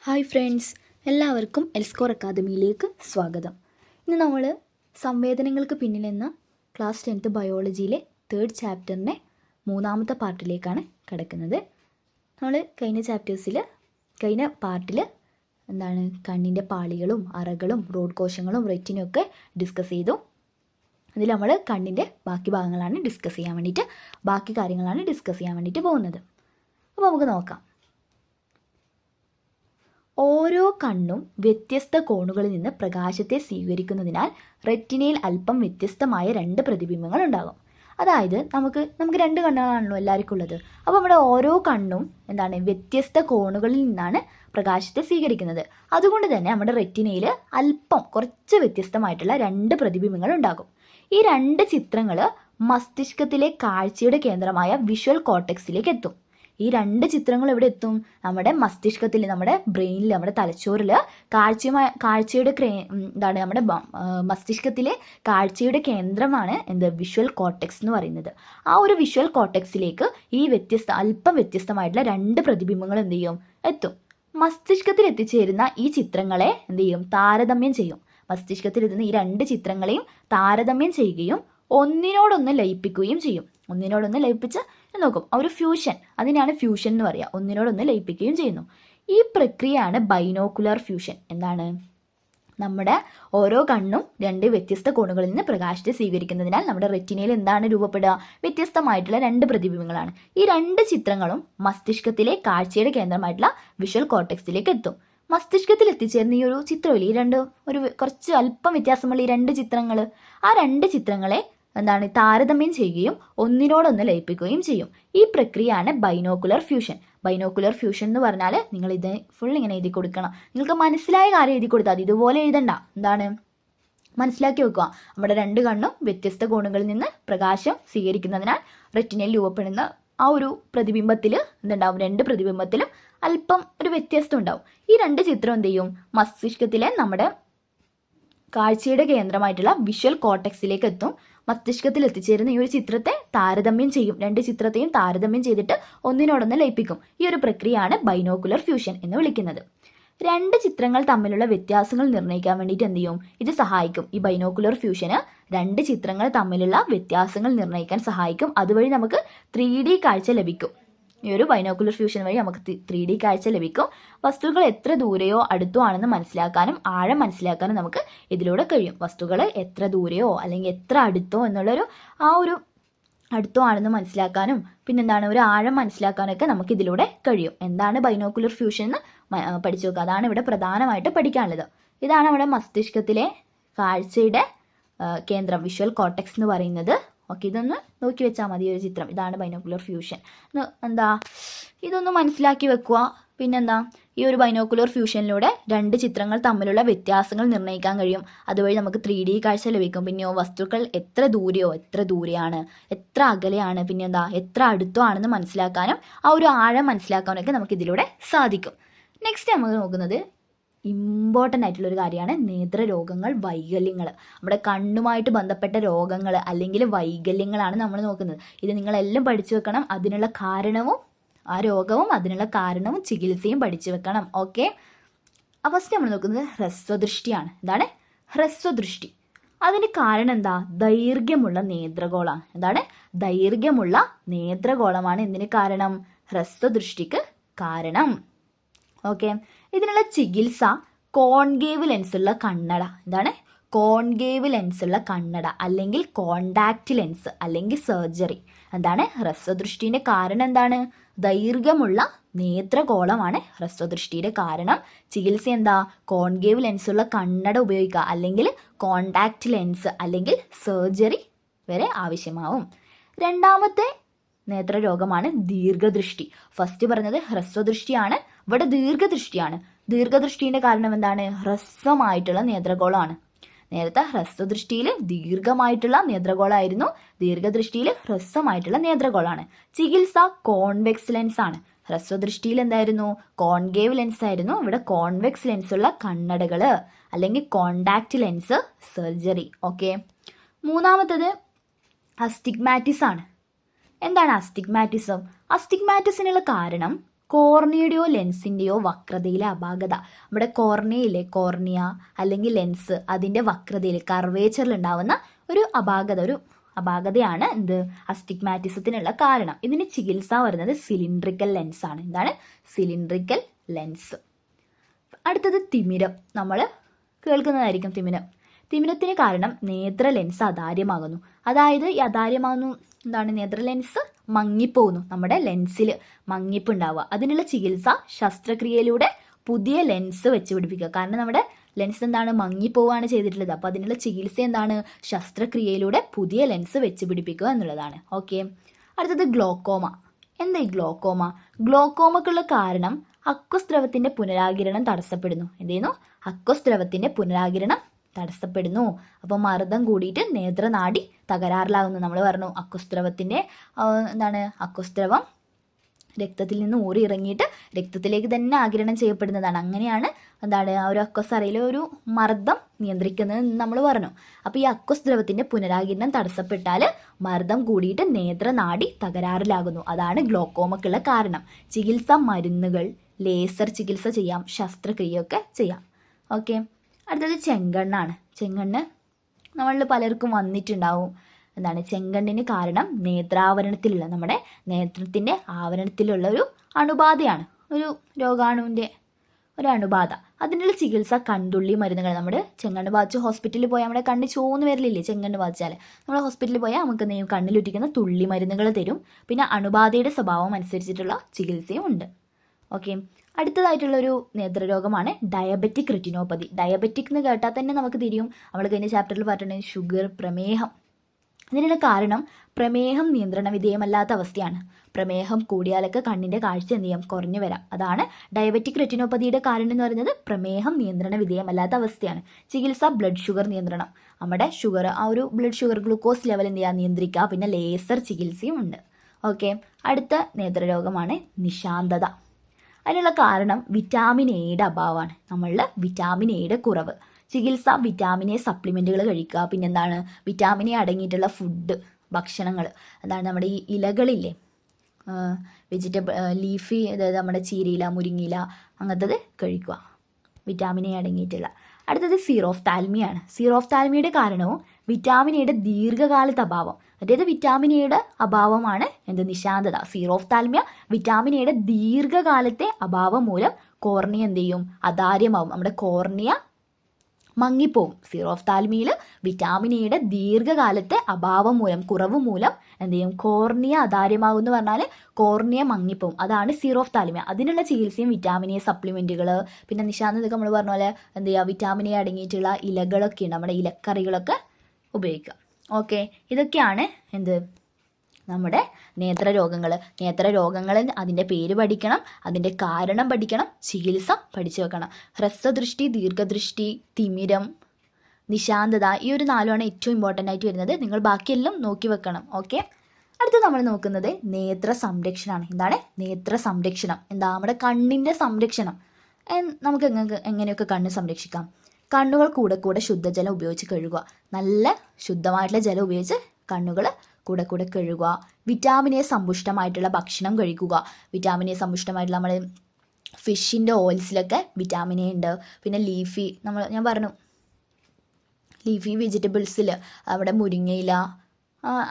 Hi friends, എല്ലാവർക്കും എൽസ്കോർ അക്കാദമിയിലേക്ക് സ്വാഗതം. ഇന്ന് നമ്മൾ സംവേദനങ്ങൾക്ക് പിന്നിലെന്ന ക്ലാസ് 10th ബയോളജിയിലെ 3rd ചാപ്റ്ററിൻ്റെ 3ാമത്തെ പാർട്ടിലേക്കാണ് കിടക്കുന്നത്. നമ്മൾ കഴിഞ്ഞ പാർട്ടിൽ കണ്ണിൻ്റെ പാളികളും അറകളും റോഡ് കോശങ്ങളും റെറ്റിനും ഒക്കെ ഡിസ്കസ് ചെയ്തു. അതിൽ നമ്മൾ കണ്ണിൻ്റെ ബാക്കി കാര്യങ്ങളാണ് ഡിസ്കസ് ചെയ്യാൻ വേണ്ടിയിട്ട് പോകുന്നത്. അപ്പോൾ നമുക്ക് നോക്കാം. ഓരോ കണ്ണും വ്യത്യസ്ത കോണുകളിൽ നിന്ന് പ്രകാശത്തെ സ്വീകരിക്കുന്നതിനാൽ റെറ്റിനയിൽ അല്പം വ്യത്യസ്തമായ 2 പ്രതിബിംബങ്ങൾ ഉണ്ടാകും. അതായത് നമുക്ക് 2 കണ്ണുകളാണല്ലോ എല്ലാവർക്കും ഉള്ളത്. അപ്പോൾ നമ്മുടെ ഓരോ കണ്ണും വ്യത്യസ്ത കോണുകളിൽ നിന്നാണ് പ്രകാശത്തെ സ്വീകരിക്കുന്നത്. അതുകൊണ്ട് തന്നെ നമ്മുടെ റെറ്റിനയിൽ കുറച്ച് വ്യത്യസ്തമായിട്ടുള്ള 2 പ്രതിബിംബങ്ങൾ ഉണ്ടാകും. ഈ 2 ചിത്രങ്ങൾ മസ്തിഷ്കത്തിലെ കാഴ്ചയുടെ കേന്ദ്രമായ വിഷ്വൽ കോർട്ടെക്സിലേക്ക് എത്തും. ഈ 2 ചിത്രങ്ങൾ എവിടെ എത്തും? നമ്മുടെ മസ്തിഷ്കത്തിൽ, നമ്മുടെ ബ്രെയിനിൽ, നമ്മുടെ തലച്ചോറിൽ നമ്മുടെ മസ്തിഷ്കത്തിലെ കാഴ്ചയുടെ കേന്ദ്രമാണ് വിഷ്വൽ കോർട്ടെക്സ് എന്ന് പറയുന്നത്. ആ ഒരു വിഷ്വൽ കോർട്ടെക്സിലേക്ക് ഈ വ്യത്യസ്തമായിട്ടുള്ള 2 പ്രതിബിംബങ്ങൾ എത്തും. മസ്തിഷ്കത്തിൽ എത്തിച്ചേരുന്ന ഈ ചിത്രങ്ങളെ താരതമ്യം ചെയ്യും. മസ്തിഷ്കത്തിലെത്തുന്ന ഈ 2 ചിത്രങ്ങളെയും താരതമ്യം ചെയ്യുകയും ഒന്നിനോടൊന്ന് ലയിപ്പിക്കുകയും ചെയ്യും. ഒന്നിനോടൊന്ന് ലയിപ്പിച്ച് നോക്കും. ആ ഒരു ഫ്യൂഷൻ, അതിനാണ് ഫ്യൂഷൻ എന്ന് പറയുക. ഒന്നിനോടൊന്ന് ലയിപ്പിക്കുകയും ചെയ്യുന്നു. ഈ പ്രക്രിയയാണ് ബൈനോക്കുലർ ഫ്യൂഷൻ. നമ്മുടെ ഓരോ കണ്ണും 2 വ്യത്യസ്ത കോണുകളിൽ നിന്ന് പ്രകാശത്തെ സ്വീകരിക്കുന്നതിനാൽ നമ്മുടെ റെറ്റിനയിൽ രൂപപ്പെടുക? വ്യത്യസ്തമായിട്ടുള്ള 2 പ്രതിബിംബങ്ങളാണ്. ഈ 2 ചിത്രങ്ങളും മസ്തിഷ്കത്തിലെ കാഴ്ചയുടെ കേന്ദ്രമായിട്ടുള്ള വിഷ്വൽ കോർട്ടെക്സിലേക്ക് എത്തും. മസ്തിഷ്കത്തിൽ എത്തിച്ചേർന്ന ഈ ഒരു ചിത്രമില്ലേ, കുറച്ച് അല്പം വ്യത്യാസമുള്ള ഈ 2 ചിത്രങ്ങൾ, ആ 2 ചിത്രങ്ങളെ താരതമ്യം ചെയ്യുകയും ഒന്നിനോടൊന്ന് ലയിപ്പിക്കുകയും ചെയ്യും. ഈ പ്രക്രിയയാണ് ബൈനോക്കുലർ ഫ്യൂഷൻ. ബൈനോക്കുലർ ഫ്യൂഷൻ എന്ന് പറഞ്ഞാൽ നിങ്ങൾ ഇത് ഫുൾ ഇങ്ങനെ എഴുതി കൊടുക്കണം. നിങ്ങൾക്ക് മനസ്സിലായ കാര്യം എഴുതി കൊടുത്താൽ മതി. ഇതുപോലെ എഴുതണ്ട. മനസ്സിലാക്കി വെക്കുക. നമ്മുടെ 2 കണ്ണും വ്യത്യസ്ത കോണുകളിൽ നിന്ന് പ്രകാശം സ്വീകരിക്കുന്നതിനാൽ റെറ്റിനയിൽ രൂപപ്പെടുന്ന ആ ഒരു പ്രതിബിംബത്തിൽ 2 പ്രതിബിംബത്തിലും അല്പം ഒരു വ്യത്യസ്തം ഉണ്ടാവും. ഈ 2 ചിത്രം മസ്തിഷ്കത്തിലെ നമ്മുടെ കാഴ്ചയുടെ കേന്ദ്രമായിട്ടുള്ള വിഷ്വൽ കോർട്ടെക്സിലേക്ക് എത്തും. മസ്തിഷ്കത്തിൽ എത്തിച്ചേരുന്ന ഈ ഒരു ചിത്രത്തെ താരതമ്യം ചെയ്യും. 2 ചിത്രത്തെയും താരതമ്യം ചെയ്തിട്ട് ഒന്നിനോടൊന്ന് ലയിപ്പിക്കും. ഈ ഒരു പ്രക്രിയയാണ് ബൈനോക്കുലർ ഫ്യൂഷൻ എന്ന് വിളിക്കുന്നത്. 2 ചിത്രങ്ങൾ തമ്മിലുള്ള വ്യത്യാസങ്ങൾ നിർണ്ണയിക്കാൻ വേണ്ടിയിട്ട് ഇത് സഹായിക്കും. ഈ ബൈനോക്കുലർ ഫ്യൂഷന് 2 ചിത്രങ്ങൾ തമ്മിലുള്ള വ്യത്യാസങ്ങൾ നിർണ്ണയിക്കാൻ സഹായിക്കും. അതുവഴി നമുക്ക് 3D കാഴ്ച ലഭിക്കും. ഈ ഒരു ബൈനോക്കുലർ ഫ്യൂഷൻ വഴി നമുക്ക് 3D കാഴ്ച ലഭിക്കും. വസ്തുക്കൾ എത്ര ദൂരെയോ അടുത്തോ ആണെന്ന് മനസ്സിലാക്കാനും ആഴം മനസ്സിലാക്കാനും നമുക്ക് ഇതിലൂടെ കഴിയും. വസ്തുക്കൾ എത്ര ദൂരെയോ അല്ലെങ്കിൽ എത്ര അടുത്തോ എന്നുള്ളൊരു അടുത്തോ ആണെന്ന് മനസ്സിലാക്കാനും ഒരു ആഴം മനസ്സിലാക്കാനൊക്കെ നമുക്ക് ഇതിലൂടെ കഴിയും. എന്താണ് ബൈനോക്കുലർ ഫ്യൂഷൻ എന്ന് പഠിച്ചു നോക്കുക. അതാണ് ഇവിടെ പ്രധാനമായിട്ട് പഠിക്കാനുള്ളത്. ഇതാണ് നമ്മുടെ മസ്തിഷ്കത്തിലെ കാഴ്ചയുടെ കേന്ദ്രം, വിഷ്വൽ കോർട്ടെക്സ് എന്ന് പറയുന്നത്. ഓക്കെ, ഇതൊന്ന് നോക്കി വെച്ചാൽ മതി. ഒരു ചിത്രം ഇതാണ് ബൈനോക്കുലർ ഫ്യൂഷൻ. ഇതൊന്ന് മനസ്സിലാക്കി വെക്കുക. ഈ ഒരു ബൈനോക്കുലർ ഫ്യൂഷനിലൂടെ 2 ചിത്രങ്ങൾ തമ്മിലുള്ള വ്യത്യാസങ്ങൾ നിർണ്ണയിക്കാൻ കഴിയും. അതുവഴി നമുക്ക് 3D കാഴ്ച ലഭിക്കും. വസ്തുക്കൾ എത്ര ദൂരെയാണ്, എത്ര അകലെയാണ്, എത്ര അടുത്തോ ആണെന്ന് മനസ്സിലാക്കാനും ആ ഒരു ആഴം മനസ്സിലാക്കാനൊക്കെ നമുക്ക് ഇതിലൂടെ സാധിക്കും. നെക്സ്റ്റ് നമുക്ക് നോക്കുന്നത് ഇമ്പോർട്ടൻ്റ് ആയിട്ടുള്ളൊരു കാര്യമാണ് നേത്രരോഗങ്ങൾ, വൈകല്യങ്ങൾ. നമ്മുടെ കണ്ണുമായിട്ട് ബന്ധപ്പെട്ട രോഗങ്ങൾ അല്ലെങ്കിൽ വൈകല്യങ്ങളാണ് നമ്മൾ നോക്കുന്നത്. ഇത് നിങ്ങളെല്ലാം പഠിച്ചു വെക്കണം. അതിനുള്ള കാരണവും ആ രോഗവും അതിനുള്ള കാരണവും ചികിത്സയും പഠിച്ചു വെക്കണം. ഓക്കെ, ഫസ്റ്റ് നമ്മൾ നോക്കുന്നത് ഹ്രസ്വദൃഷ്ടിയാണ്. ഹ്രസ്വദൃഷ്ടി. അതിന് കാരണം ദൈർഘ്യമുള്ള നേത്രഗോളമാണ്. ദൈർഘ്യമുള്ള നേത്രഗോളമാണ് എന്തിന് കാരണം? ഹ്രസ്വദൃഷ്ടിക്ക് കാരണം. ഓക്കെ, ഇതിനുള്ള ചികിത്സ കോൺകേവ് ലെൻസുള്ള കണ്ണട. കോൺകേവ് ലെൻസുള്ള കണ്ണട അല്ലെങ്കിൽ കോണ്ടാക്ട് ലെൻസ് അല്ലെങ്കിൽ സർജറി. ഹ്രസ്വദൃഷ്ടിന്റെ കാരണം ദൈർഘ്യമുള്ള നേത്രഗോളമാണ് ഹ്രസ്വദൃഷ്ടിയുടെ കാരണം. ചികിത്സ കോൺകേവ് ലെൻസുള്ള കണ്ണട ഉപയോഗിക്കുക അല്ലെങ്കിൽ കോണ്ടാക്ട് ലെൻസ് അല്ലെങ്കിൽ സർജറി വരെ ആവശ്യമാവും. രണ്ടാമത്തെ നേത്രരോഗമാണ് ദീർഘദൃഷ്ടി. ഫസ്റ്റ് പറഞ്ഞത് ഹ്രസ്വദൃഷ്ടിയാണ്, ഇവിടെ ദീർഘദൃഷ്ടിയാണ്. ദീർഘദൃഷ്ടിയുടെ കാരണം ഹ്രസ്വമായിട്ടുള്ള നേത്രഗോളമാണ്. നേരത്തെ ഹ്രസ്വദൃഷ്ടിയിൽ ദീർഘമായിട്ടുള്ള നേത്രഗോളായിരുന്നു, ദീർഘദൃഷ്ടിയിൽ ഹ്രസ്വമായിട്ടുള്ള നേത്രഗോളാണ്. ചികിത്സ കോൺവെക്സ് ലെൻസ് ആണ്. ഹ്രസ്വദൃഷ്ടിയിൽ കോൺകേവ് ലെൻസ് ആയിരുന്നു, ഇവിടെ കോൺവെക്സ് ലെൻസുള്ള കണ്ണടകൾ അല്ലെങ്കിൽ കോണ്ടാക്ട് ലെൻസ് സർജറി. ഓക്കെ, മൂന്നാമത്തത് അസ്റ്റിഗ്മാറ്റിസ് ആണ്. എന്താണ് അസ്റ്റിഗ്മാറ്റിസം? അസ്റ്റിഗ്മാറ്റിസിനുള്ള കാരണം കോർണിയയുടെയോ ലെൻസിൻ്റെയോ വക്രതയിലെ അപാകത. നമ്മുടെ കോർണിയയിലെ കോർണിയ അല്ലെങ്കിൽ ലെൻസ് അതിൻ്റെ വക്രതയിൽ കർവേച്ചറിൽ ഉണ്ടാവുന്ന ഒരു അപാകതയാണ് എന്ത് അസ്റ്റിഗ്മാറ്റിസത്തിനുള്ള കാരണം. ഇതിന് ചികിത്സ വരുന്നത് സിലിണ്ട്രിക്കൽ ലെൻസ് ആണ്. എന്താണ് സിലിണ്ട്രിക്കൽ ലെൻസ്? അടുത്തത് തിമിരം. നമ്മൾ കേൾക്കുന്നതായിരിക്കും തിമിരത്തിന് കാരണം നേത്ര ലെൻസ് അതാര്യമാകുന്നു. അതായത് ഈ അതാര്യമാകുന്നു എന്താണ്? നേത്ര ലെൻസ് മങ്ങിപ്പോകുന്നു. നമ്മുടെ ലെൻസിൽ മങ്ങിപ്പ് ഉണ്ടാവുക. അതിനുള്ള ചികിത്സ ശസ്ത്രക്രിയയിലൂടെ പുതിയ ലെൻസ് വെച്ച് പിടിപ്പിക്കുക. കാരണം നമ്മുടെ ലെൻസ് എന്താണ്? മങ്ങിപ്പോവുകയാണ് ചെയ്തിട്ടുള്ളത്. അപ്പോൾ അതിനുള്ള ചികിത്സ എന്താണ്? ശസ്ത്രക്രിയയിലൂടെ പുതിയ ലെൻസ് വെച്ച് പിടിപ്പിക്കുക എന്നുള്ളതാണ്. ഓക്കെ. അടുത്തത് ഗ്ലോക്കോമ. എന്താ ഈ ഗ്ലോക്കോമ? ഗ്ലോക്കോമക്കുള്ള കാരണം അക്വസ് ദ്രവത്തിന്റെ പുനരാകിരണം തടസ്സപ്പെടുന്നു. എന്ത് ചെയ്യുന്നു? അക്വസ് ദ്രവത്തിന്റെ പുനരാകിരണം തടസ്സപ്പെടുന്നു. അപ്പോൾ മർദ്ദം കൂടിയിട്ട് നേത്രനാഡി തകരാറിലാകുന്നു. നമ്മൾ പറഞ്ഞു അക്വസ് ദ്രവത്തിന്റെ അക്വസ് ദ്രവം രക്തത്തിൽ നിന്ന് ഊറി ഇറങ്ങിയിട്ട് രക്തത്തിലേക്ക് തന്നെ ആഗിരണം ചെയ്യപ്പെടുന്നതാണ്. അങ്ങനെയാണ് ആ ഒരു അക്വസ് അറയിലെ ഒരു മർദ്ദം നിയന്ത്രിക്കുന്നത് നമ്മൾ പറഞ്ഞു. അപ്പോൾ ഈ അക്വസ് ദ്രവത്തിന്റെ പുനരാകിരണം തടസ്സപ്പെട്ടാൽ മർദ്ദം കൂടിയിട്ട് നേത്രനാഡി തകരാറിലാകുന്നു. അതാണ് ഗ്ലോക്കോമക്കുള്ള കാരണം. ചികിത്സ മരുന്നുകൾ, ലേസർ ചികിത്സ ചെയ്യാം, ശസ്ത്രക്രിയയൊക്കെ ചെയ്യാം. ഓക്കെ. അടുത്തത് ചെങ്കണ്ണാണ്. ചെങ്കണ്ണ് നമ്മളിൽ പലർക്കും വന്നിട്ടുണ്ടാവും. ചെങ്കണ്ണിന് കാരണം നേത്രാവരണത്തിലുള്ള നമ്മുടെ നേത്രത്തിൻ്റെ ആവരണത്തിലുള്ള ഒരു അണുബാധയാണ്. ഒരു രോഗാണുവിൻ്റെ ഒരു അണുബാധ. അതിനുള്ള ചികിത്സ കൺതുള്ളി മരുന്നുകൾ. നമ്മുടെ ചെങ്കണ്ണ് ബാധിച്ച് ഹോസ്പിറ്റലിൽ പോയാൽ നമ്മുടെ കണ്ണ് ചുവന്ന് വരലില്ലേ? ചെങ്കണ്ണ് ബാധിച്ചാൽ നമ്മൾ ഹോസ്പിറ്റലിൽ പോയാൽ നമുക്ക് കണ്ണിലുറ്റിക്കുന്ന തുള്ളി മരുന്നുകൾ തരും. പിന്നെ അണുബാധയുടെ സ്വഭാവം അനുസരിച്ചിട്ടുള്ള ചികിത്സയും ഉണ്ട്. ഓക്കെ. അടുത്തതായിട്ടുള്ളൊരു നേത്രരോഗമാണ് ഡയബറ്റിക് റെറ്റിനോപ്പതി. ഡയബറ്റിക് എന്ന് കേട്ടാൽ തന്നെ നമുക്ക് തിരിയും. നമ്മൾ കഴിഞ്ഞ ചാപ്റ്ററിൽ പറഞ്ഞിട്ടുണ്ടെങ്കിൽ ഷുഗർ, പ്രമേഹം. ഇതിനുള്ള കാരണം പ്രമേഹം നിയന്ത്രണ വിധേയമല്ലാത്ത അവസ്ഥയാണ്. പ്രമേഹം കൂടിയാലൊക്കെ കണ്ണിൻ്റെ കാഴ്ച കുറഞ്ഞു വരാം. അതാണ് ഡയബറ്റിക് റെറ്റിനോപ്പതിയുടെ കാരണം എന്ന് പറയുന്നത്. പ്രമേഹം നിയന്ത്രണ വിധേയമല്ലാത്ത അവസ്ഥയാണ്. ചികിത്സ ബ്ലഡ് ഷുഗർ നിയന്ത്രണം. നമ്മുടെ ഷുഗർ, ആ ഒരു ബ്ലഡ് ഷുഗർ ഗ്ലൂക്കോസ് ലെവൽ നിയന്ത്രിക്കുക. പിന്നെ ലേസർ ചികിത്സയും ഉണ്ട്. ഓക്കെ. അടുത്ത നേത്രരോഗമാണ് നിശാന്തത. അതിനുള്ള കാരണം വിറ്റാമിൻ എയുടെ അഭാവമാണ്. നമ്മളിൽ വിറ്റാമിൻ എയുടെ കുറവ്. ചികിത്സ വിറ്റാമിൻ എ സപ്ലിമെൻറ്റുകൾ കഴിക്കുക. പിന്നെന്താണ്? വിറ്റാമിൻ എ അടങ്ങിയിട്ടുള്ള ഫുഡ്, ഭക്ഷണങ്ങൾ. നമ്മുടെ ഈ ഇലകളില്ലേ, ലീഫി, അതായത് നമ്മുടെ ചീരയില, മുരിങ്ങയില, അങ്ങനത്തത് കഴിക്കുക, വിറ്റാമിൻ എ അടങ്ങിയിട്ടുള്ള. അടുത്തത് സീറോഫ്താൽമിയാണ്. സീറോഫ്താൽമിയുടെ കാരണവും വിറ്റാമിൻ എയുടെ ദീർഘകാലത്തെ അഭാവം. അതായത് വിറ്റാമിൻ എയുടെ അഭാവമാണ് നിശാന്തത. സീറോഫ്താൽമിയ വിറ്റാമിൻ എയുടെ ദീർഘകാലത്തെ അഭാവം മൂലം കോർണിയ അതാര്യമാവും. നമ്മുടെ കോർണിയ മങ്ങിപ്പോവും. സീറോഫ്താൽമിയിൽ വിറ്റാമിൻ എയുടെ ദീർഘകാലത്തെ അഭാവം മൂലം, കുറവ് മൂലം കോർണിയ അതാര്യമാകും എന്ന് പറഞ്ഞാൽ കോർണിയ മങ്ങിപ്പോവും. അതാണ് സീറോഫ്താൽമിയ. അതിനുള്ള ചികിത്സയും വിറ്റാമിൻ എ സപ്ലിമെൻറ്റുകൾ, പിന്നെ നിശാന്തതൊക്കെ നമ്മൾ പറഞ്ഞ പോലെ വിറ്റാമിൻ എ അടങ്ങിയിട്ടുള്ള ഇലകളൊക്കെ ഉണ്ട്, നമ്മുടെ ഇലക്കറികളൊക്കെ ഉപയോഗിക്കുക. ഓക്കെ. ഇതൊക്കെയാണ് നമ്മുടെ നേത്രരോഗങ്ങൾ. അതിൻ്റെ പേര് പഠിക്കണം, അതിൻ്റെ കാരണം പഠിക്കണം, ചികിത്സ പഠിച്ചു വെക്കണം. ഹ്രസ്വദൃഷ്ടി, ദീർഘദൃഷ്ടി, തിമിരം, നിശാന്തത, ഈ ഒരു 4ആണ് ഏറ്റവും ഇമ്പോർട്ടൻ്റ് ആയിട്ട് വരുന്നത്. നിങ്ങൾ ബാക്കിയെല്ലാം നോക്കി വെക്കണം. ഓക്കെ. അടുത്ത് നമ്മൾ നോക്കുന്നത് നേത്ര സംരക്ഷണമാണ്. നേത്ര സംരക്ഷണം? നമ്മുടെ കണ്ണിൻ്റെ സംരക്ഷണം. നമുക്ക് എങ്ങനെയൊക്കെ കണ്ണ് സംരക്ഷിക്കാം? കണ്ണുകൾ കൂടെ ശുദ്ധജലം ഉപയോഗിച്ച് കഴുകുക. നല്ല ശുദ്ധമായിട്ടുള്ള ജലം ഉപയോഗിച്ച് കണ്ണുകൾ കൂടെ കഴുകുക. വിറ്റാമിൻ എ സമ്പുഷ്ടമായിട്ടുള്ള ഭക്ഷണം കഴിക്കുക. വിറ്റാമിൻ എ സമ്പുഷ്ടമായിട്ടുള്ള നമ്മൾ ഫിഷിൻ്റെ ഓയിൽസിലൊക്കെ വിറ്റാമിൻ എ ഉണ്ട്. പിന്നെ ഞാൻ പറഞ്ഞു ലീഫി വെജിറ്റബിൾസിൽ അവിടെ മുരിങ്ങയില,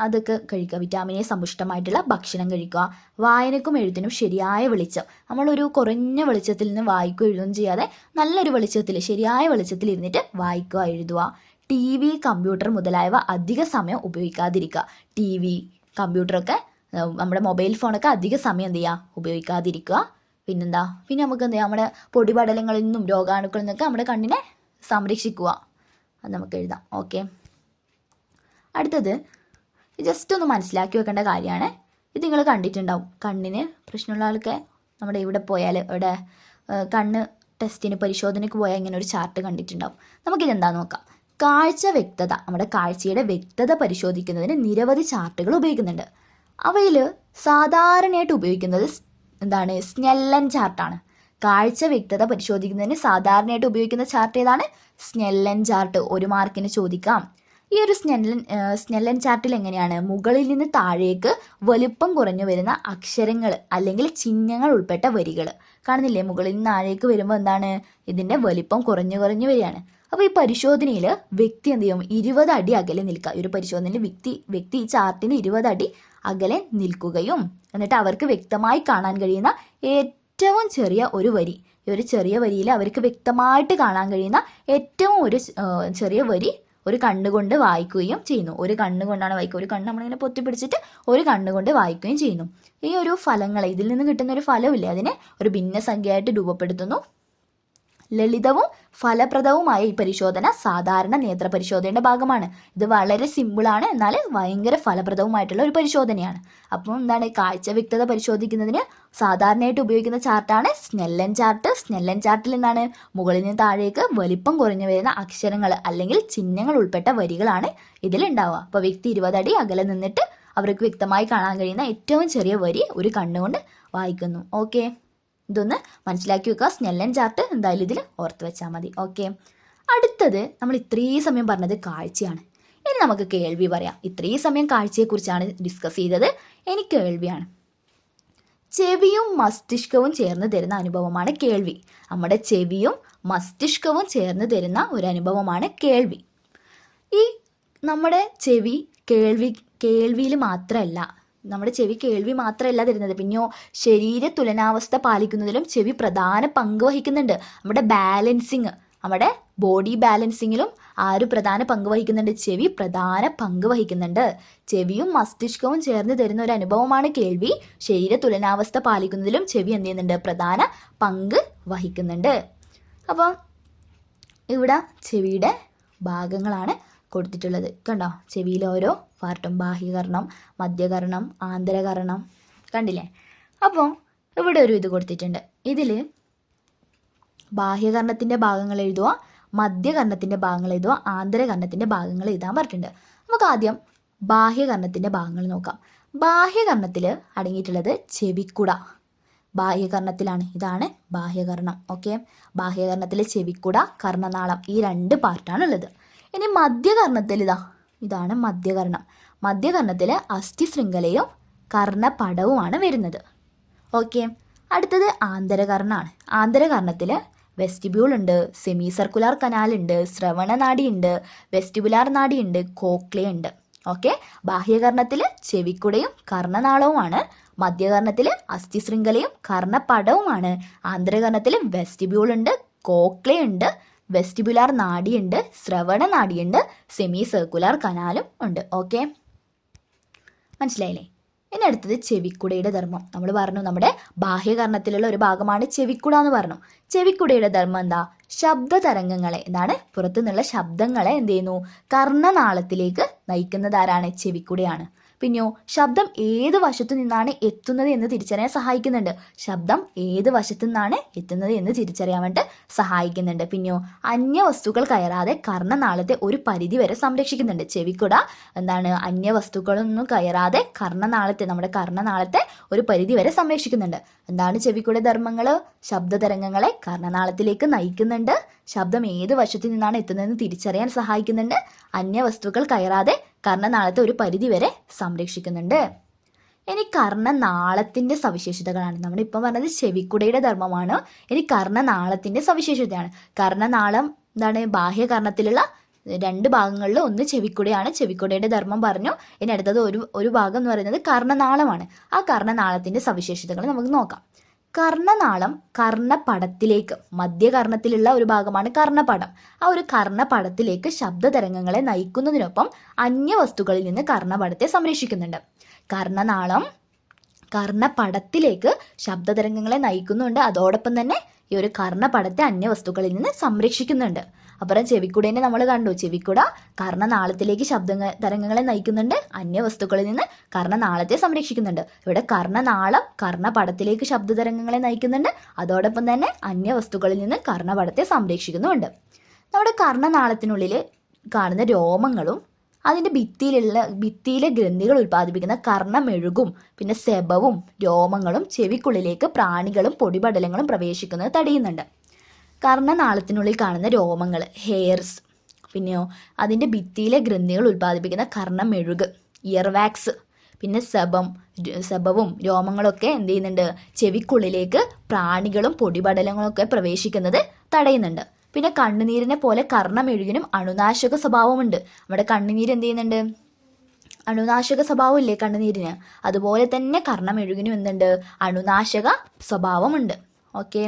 അതൊക്കെ കഴിക്കുക. വിറ്റാമിൻ എ സമ്പുഷ്ടമായിട്ടുള്ള ഭക്ഷണം കഴിക്കുക. വായനക്കും എഴുത്തിനും ശരിയായ വെളിച്ചം. നമ്മളൊരു കുറഞ്ഞ വെളിച്ചത്തിൽ നിന്ന് വായിക്കുക എഴുതുകയും ചെയ്യാതെ നല്ലൊരു വെളിച്ചത്തിൽ, ശരിയായ വെളിച്ചത്തിൽ ഇരുന്നിട്ട് വായിക്കുക, എഴുതുക. ടി വി, കമ്പ്യൂട്ടർ മുതലായവ അധിക സമയം ഉപയോഗിക്കാതിരിക്കുക. ടി വി, കമ്പ്യൂട്ടറൊക്കെ, നമ്മുടെ മൊബൈൽ ഫോണൊക്കെ അധിക സമയം ഉപയോഗിക്കാതിരിക്കുക. പിന്നെ നമുക്ക് നമ്മുടെ പൊടിപടലങ്ങളിൽ നിന്നും രോഗാണുക്കളിൽ നിന്നൊക്കെ നമ്മുടെ കണ്ണിനെ സംരക്ഷിക്കുക. അത് നമുക്ക് എഴുതാം. ഓക്കെ. അടുത്തത് ജസ്റ്റ് ഒന്ന് മനസ്സിലാക്കി വെക്കേണ്ട കാര്യമാണ്. ഇത് നിങ്ങൾ കണ്ടിട്ടുണ്ടാവും. കണ്ണിന് പ്രശ്നമുള്ള ആൾക്ക് നമ്മുടെ ഇവിടെ പോയാൽ, ഇവിടെ കണ്ണ് ടെസ്റ്റിന് പരിശോധനയ്ക്ക് പോയാൽ ഇങ്ങനെ ഒരു ചാർട്ട് കണ്ടിട്ടുണ്ടാവും. നമുക്കിതെന്താണെന്ന് നോക്കാം. കാഴ്ച വ്യക്തത, നമ്മുടെ കാഴ്ചയുടെ വ്യക്തത പരിശോധിക്കുന്നതിന് നിരവധി ചാർട്ടുകൾ ഉപയോഗിക്കുന്നുണ്ട്. അവയിൽ സാധാരണയായിട്ട് ഉപയോഗിക്കുന്നത് സ്നെല്ലൻ ചാർട്ടാണ്. കാഴ്ച വ്യക്തത പരിശോധിക്കുന്നതിന് സാധാരണയായിട്ട് ഉപയോഗിക്കുന്ന ചാർട്ട് ഏതാണ്? Snellen chart. 1 മാർക്കിന് ചോദിക്കാം. ഈ ഒരു സ്നെല്ലൻ ചാർട്ടിൽ എങ്ങനെയാണ് മുകളിൽ നിന്ന് താഴേക്ക് വലുപ്പം കുറഞ്ഞു വരുന്ന അക്ഷരങ്ങൾ അല്ലെങ്കിൽ ചിഹ്നങ്ങൾ ഉൾപ്പെട്ട വരികൾ കാണുന്നില്ലേ? മുകളിൽ നിന്ന് താഴേക്ക് വരുമ്പോൾ എന്താണ് ഇതിൻ്റെ വലിപ്പം കുറഞ്ഞു കുറഞ്ഞു വരികയാണ്. അപ്പോൾ ഈ പരിശോധനയിൽ വ്യക്തി എന്ത് ചെയ്യും? 20 അടി അകലെ നിൽക്കുക. ഈ ഒരു പരിശോധനയിൽ വ്യക്തി ഈ ചാർട്ടിന് 20 അടി അകലെ നിൽക്കുകയും എന്നിട്ട് അവർക്ക് വ്യക്തമായി കാണാൻ കഴിയുന്ന ഏറ്റവും ചെറിയ ഒരു വരി, ഈ ഒരു ചെറിയ വരിയിൽ അവർക്ക് വ്യക്തമായിട്ട് കാണാൻ കഴിയുന്ന ഏറ്റവും ഒരു ചെറിയ വരി ഒരു കണ്ണുകൊണ്ട് വായിക്കുകയും ചെയ്യുന്നു. ഒരു കണ്ണുകൊണ്ടാണ് വായിക്കുക. ഒരു കണ്ണ് നമ്മളിങ്ങനെ പൊത്തിപ്പിടിച്ചിട്ട് ഒരു കണ്ണുകൊണ്ട് വായിക്കുകയും ചെയ്യുന്നു. ഈ ഒരു ഫലങ്ങളെ, ഇതിൽ നിന്ന് കിട്ടുന്ന ഒരു ഫലമില്ലേ, അതിനെ ഒരു ഭിന്നസംഖ്യയായിട്ട് രൂപപ്പെടുത്തുന്നു. ലളിതവും ഫലപ്രദവുമായ ഈ പരിശോധന സാധാരണ നേത്ര പരിശോധനയുടെ ഭാഗമാണ്. ഇത് വളരെ സിമ്പിളാണ്, എന്നാൽ ഭയങ്കര ഫലപ്രദവുമായിട്ടുള്ള ഒരു പരിശോധനയാണ്. അപ്പോൾ എന്താണ്, കാഴ്ച വ്യക്തത പരിശോധിക്കുന്നതിന് സാധാരണയായിട്ട് ഉപയോഗിക്കുന്ന ചാർട്ടാണ് സ്നെല്ലൻ ചാർട്ട്. സ്നെല്ലൻ ചാർട്ടിൽ എന്താണ്, മുകളിൽ നിന്ന് താഴേക്ക് വലിപ്പം കുറഞ്ഞു വരുന്ന അക്ഷരങ്ങൾ അല്ലെങ്കിൽ ചിഹ്നങ്ങൾ ഉൾപ്പെട്ട വരികളാണ് ഇതിലുണ്ടാവുക. അപ്പോൾ വ്യക്തി 20 അടി അകലെ നിന്നിട്ട് അവർക്ക് വ്യക്തമായി കാണാൻ കഴിയുന്ന ഏറ്റവും ചെറിയ വരി ഒരു കണ്ണുകൊണ്ട് വായിക്കുന്നു. ഓക്കെ, ഇതൊന്ന് മനസ്സിലാക്കി വെക്കുക. സ്നെല്ലൻ ചാർട്ട് എന്തായാലും ഇതിൽ ഓർത്ത് വെച്ചാൽ മതി. ഓക്കെ, അടുത്തത് നമ്മൾ ഇത്രയും സമയം പറഞ്ഞത് കാഴ്ചയാണ്. ഇനി നമുക്ക് കേൾവി പറയാം. ഇത്രയും സമയം കാഴ്ചയെക്കുറിച്ചാണ് ഡിസ്കസ് ചെയ്തത്. ഇനി കേൾവിയാണ്. ചെവിയും മസ്തിഷ്കവും ചേർന്ന് തരുന്ന അനുഭവമാണ് കേൾവി. നമ്മുടെ ചെവിയും മസ്തിഷ്കവും ചേർന്ന് തരുന്ന ഒരു അനുഭവമാണ് കേൾവി. ഈ നമ്മുടെ ചെവി കേൾവിയിൽ മാത്രമല്ല, നമ്മുടെ ചെവി കേൾവി മാത്രമല്ല തരുന്നത്, പിന്നെയോ ശരീര തുലനാവസ്ഥ പാലിക്കുന്നതിലും ചെവി പ്രധാന പങ്ക് വഹിക്കുന്നുണ്ട്. നമ്മുടെ ബാലൻസിങ്, നമ്മുടെ ബോഡി ബാലൻസിങ്ങിലും ആര് പ്രധാന പങ്ക് വഹിക്കുന്നുണ്ട്? ചെവി പ്രധാന പങ്ക് വഹിക്കുന്നുണ്ട്. ചെവിയും മസ്തിഷ്കവും ചേർന്ന് തരുന്ന ഒരു അനുഭവമാണ് കേൾവി. ശരീര തുലനാവസ്ഥ പാലിക്കുന്നതിലും ചെവി എന്ത് ചെയ്യുന്നുണ്ട്? പ്രധാന പങ്ക് വഹിക്കുന്നുണ്ട്. അപ്പം ഇവിടെ ചെവിയുടെ ഭാഗങ്ങളാണ് കൊടുത്തിട്ടുള്ളത്. കണ്ടോ, ചെവിയിലെ ഓരോ പാർട്ടും, ബാഹ്യകർണം, മധ്യകർണം, ആന്തരകർണം, കണ്ടില്ലേ? അപ്പോൾ ഇവിടെ ഒരു ഇത് കൊടുത്തിട്ടുണ്ട്. ഇതിൽ ബാഹ്യകർണത്തിൻ്റെ ഭാഗങ്ങൾ എഴുതുക, മധ്യകർണത്തിൻ്റെ ഭാഗങ്ങൾ എഴുതുക, ആന്തരകർണത്തിൻ്റെ ഭാഗങ്ങൾ എഴുതാൻ പറഞ്ഞിട്ടുണ്ട്. നമുക്ക് ആദ്യം ബാഹ്യകർണത്തിൻ്റെ ഭാഗങ്ങൾ നോക്കാം. ബാഹ്യകർണത്തിൽ അടങ്ങിയിട്ടുള്ളത് ചെവിക്കുട. ബാഹ്യകർണത്തിലാണ്, ഇതാണ് ബാഹ്യകർണം. ഓക്കെ, ബാഹ്യകർണത്തിൽ ചെവിക്കുട, കർണനാളം, ഈ 2 പാർട്ടാണുള്ളത്. ഇനി മധ്യകർണത്തിൽ ഇതാണ് മധ്യകർണം. മധ്യകർണത്തിൽ അസ്ഥിശൃംഖലയും കർണപടവുമാണ് വരുന്നത്. ഓക്കെ, അടുത്തത് ആന്തരകർണമാണ്. ആന്തരകർണത്തിൽ വെസ്റ്റിബ്യൂൾ ഉണ്ട്, സെമി സർക്കുലാർ കനാൽ ഉണ്ട്, ശ്രവണനാഡി ഉണ്ട്, വെസ്റ്റിബുലാർ നാഡി ഉണ്ട്, കോക്ലിയ ഉണ്ട്. ഓക്കെ, ബാഹ്യകർണത്തിൽ ചെവിക്കുടയും കർണനാളവുമാണ്. മധ്യകർണത്തിൽ അസ്ഥിശൃംഖലയും കർണപടവുമാണ്. ആന്തരകർണത്തിൽ വെസ്റ്റിബ്യൂൾ ഉണ്ട്, കോക്ലിയ ഉണ്ട്, വെസ്റ്റിബുലാർ നാഡിയുണ്ട്, ശ്രവണ നാഡിയുണ്ട്, സെമി സർക്കുലാർ കനാലും ഉണ്ട്. ഓക്കെ, മനസ്സിലായില്ലേ? ഇനി അടുത്തത് ചെവിക്കുടയുടെ ധർമ്മം. നമ്മൾ പറഞ്ഞു നമ്മുടെ ബാഹ്യകർണത്തിലുള്ള ഒരു ഭാഗമാണ് ചെവിക്കുട എന്ന് പറഞ്ഞു. ചെവിക്കുടയുടെ ധർമ്മം എന്താ? ശബ്ദ തരംഗങ്ങളെ, എന്താണ്, പുറത്തു നിന്നുള്ള ശബ്ദങ്ങളെ എന്ത് ചെയ്യുന്നു? കർണനാളത്തിലേക്ക് നയിക്കുന്നത് ആരാണ്? ചെവിക്കുടയാണ്. പിന്നെയോ ശബ്ദം ഏത് വശത്തു നിന്നാണ് എത്തുന്നത് എന്ന് തിരിച്ചറിയാൻ സഹായിക്കുന്നുണ്ട്. ശബ്ദം ഏത് വശത്തു നിന്നാണ് എത്തുന്നത് എന്ന് തിരിച്ചറിയാൻ വേണ്ടി സഹായിക്കുന്നുണ്ട്. പിന്നെയോ അന്യവസ്തുക്കൾ കയറാതെ കർണനാളത്തെ ഒരു പരിധി വരെ സംരക്ഷിക്കുന്നുണ്ട്. ചെവിക്കുട എന്താണ്? അന്യവസ്തുക്കളൊന്നും കയറാതെ കർണനാളത്തെ, നമ്മുടെ കർണനാളത്തെ ഒരു പരിധി വരെ സംരക്ഷിക്കുന്നുണ്ട്. എന്താണ് ചെവിക്കുട ധർമ്മങ്ങൾ? ശബ്ദതരംഗങ്ങളെ കർണനാളത്തിലേക്ക് നയിക്കുന്നുണ്ട്. ശബ്ദം ഏത് വശത്തു നിന്നാണ് എത്തുന്നതെന്ന് തിരിച്ചറിയാൻ സഹായിക്കുന്നുണ്ട്. അന്യവസ്തുക്കൾ കയറാതെ കർണനാളത്തെ ഒരു പരിധി വരെ സംരക്ഷിക്കുന്നുണ്ട്. ഇനി കർണനാളത്തിൻ്റെ സവിശേഷതകളാണ്. നമ്മളിപ്പം പറഞ്ഞത് ചെവിക്കുടയുടെ ധർമ്മമാണ്. ഇനി കർണനാളത്തിൻ്റെ സവിശേഷതയാണ്. കർണനാളം എന്താണ്? ബാഹ്യകർണത്തിലുള്ള 2 ഭാഗങ്ങളിൽ ഒന്ന് ചെവിക്കുടയാണ്. ചെവിക്കുടയുടെ ധർമ്മം പറഞ്ഞു. ഇനി അടുത്തത് ഒരു ഭാഗം എന്ന് പറയുന്നത് കർണനാളമാണ്. ആ കർണനാളത്തിൻ്റെ സവിശേഷതകൾ നമുക്ക് നോക്കാം. കർണനാളം കർണപടത്തിലേക്ക്, മധ്യകർണത്തിലുള്ള ഒരു ഭാഗമാണ് കർണപടം. ആ ഒരു കർണപടത്തിലേക്ക് ശബ്ദതരംഗങ്ങളെ നയിക്കുന്നതിനൊപ്പം അന്യവസ്തുക്കളിൽ നിന്ന് കർണപടത്തെ സംരക്ഷിക്കുന്നുണ്ട്. കർണനാളം കർണപടത്തിലേക്ക് ശബ്ദതരംഗങ്ങളെ നയിക്കുന്നുണ്ട്. അതോടൊപ്പം തന്നെ ഈ ഒരു കർണപടത്തെ അന്യവസ്തുക്കളിൽ നിന്ന് സംരക്ഷിക്കുന്നുണ്ട്. അപ്പുറം ചെവിക്കുടേനെ നമ്മൾ കണ്ടു. ചെവിക്കുട കർണനാളത്തിലേക്ക് തരംഗങ്ങളെ നയിക്കുന്നുണ്ട്, അന്യവസ്തുക്കളിൽ നിന്ന് കർണനാളത്തെ സംരക്ഷിക്കുന്നുണ്ട്. ഇവിടെ കർണനാളം കർണപടത്തിലേക്ക് ശബ്ദതരംഗങ്ങളെ നയിക്കുന്നുണ്ട്, അതോടൊപ്പം തന്നെ അന്യവസ്തുക്കളിൽ നിന്ന് കർണപടത്തെ സംരക്ഷിക്കുന്നുമുണ്ട്. നമ്മുടെ കർണനാളത്തിനുള്ളിൽ കാണുന്ന രോമങ്ങളും അതിൻ്റെ ഭിത്തിയിലെ ഗ്രന്ഥികൾ ഉൽപ്പാദിപ്പിക്കുന്ന കർണമെഴുകും പിന്നെ സെബവും രോമങ്ങളും ചെവിക്കുള്ളിലേക്ക് പ്രാണികളും പൊടിപടലങ്ങളും പ്രവേശിക്കുന്നത് തടയുന്നുണ്ട്. കർണനാളത്തിനുള്ളിൽ കാണുന്ന രോമങ്ങൾ, ഹെയർസ്, പിന്നെയോ അതിൻ്റെ ഭിത്തിയിലെ ഗ്രന്ഥികൾ ഉൽപ്പാദിപ്പിക്കുന്ന കർണമെഴുക്, ഇയർ വാക്സ്, പിന്നെ സെബവും രോമങ്ങളൊക്കെ എന്ത് ചെയ്യുന്നുണ്ട്, ചെവിക്കുള്ളിലേക്ക് പ്രാണികളും പൊടിപടലങ്ങളൊക്കെ പ്രവേശിക്കുന്നത് തടയുന്നുണ്ട്. പിന്നെ കണ്ണുനീരിനെ പോലെ കർണമെഴുകിനും അണുനാശക സ്വഭാവമുണ്ട്. നമ്മുടെ കണ്ണുനീര് എന്ത് ചെയ്യുന്നുണ്ട്, അണുനാശക സ്വഭാവം ഇല്ലേ കണ്ണുനീരിന്, അതുപോലെ തന്നെ കർണമെഴുകിനും എന്തുണ്ട്, അണുനാശക സ്വഭാവമുണ്ട്. ഓക്കെ,